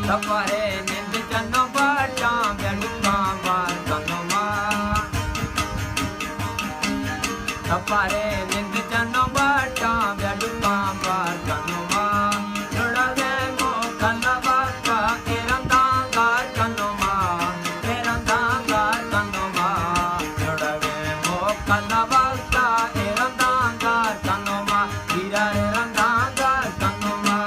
सपारे निंद चनो बाटा बेडुका बार कनुमा सपारे निंद चनो बाटा बेडुका बार कनुमा जुड़वे मो कलवाका एरंदागा कनुमा एरंदागा कनुमा जुड़वे मो कलवाका एरंदागा कनुमा हीरा एरंदागा कनुमा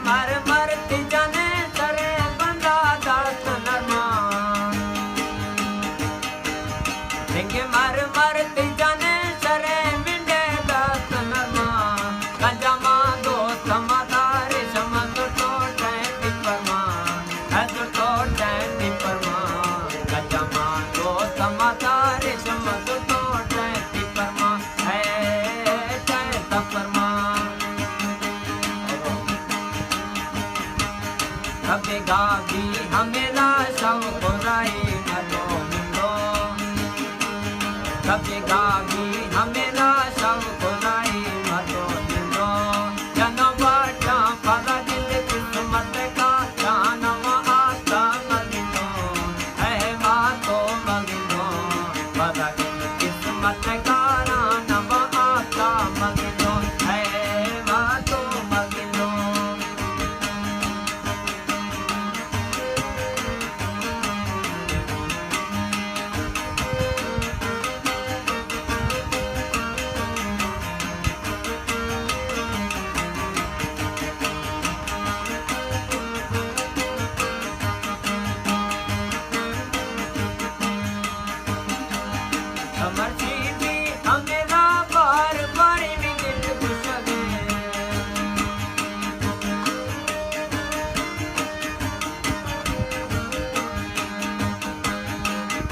मर मरती जाने सरे बंदा दास नरमा देंगे मर मरती जाने सरे मिंडे दास नरमा गंजामा दोस्त समादार समझ तो टैंटी परमा ऐसो तो टैंटी परमा गंजामा दोस्त समादार समझ तो टैंटी परमा है टैंटा परमा कभी गावी हमेला सब कोराई मलो मिलो कभी गावी हमेला सब कोराई मलो मिलो जनो बाटा पला दिल किस्मत का जानम आता मगिनो है मातो मगिनो पला दिल किस्मत का जानम आता मगिनो है मातो मगिनो समर्ची भी हमेरा बार बारी भी दिल खुशगे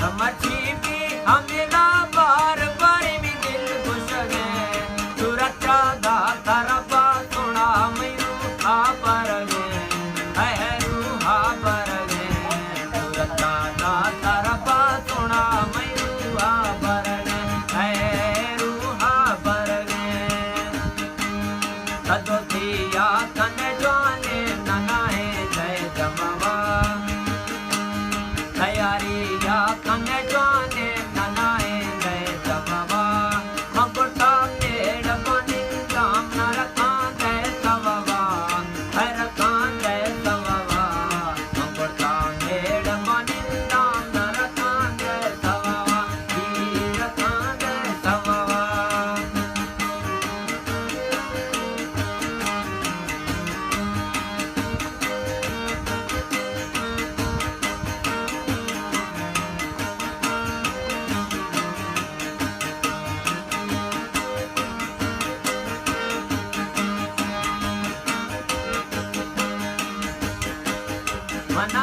समर्ची भी हमेरा बार बारी भी दिल खुशगे सुरक्षा दा तरबा सुना मैरू आ परगे है रूहा परगे सुरक्षा दा तरबा सुना मैरू आ परगे है रूहा परगे सदो दिया तन जाने ननाए जय जमवा तैयारी या कन जाने ननाए जय जमवा मगुटा पेड़ बनिंदा नरका जय सववा हरका जय सववा मगुटा पेड़ बनिंदा नरका जय सववा हीरका जय सववा मना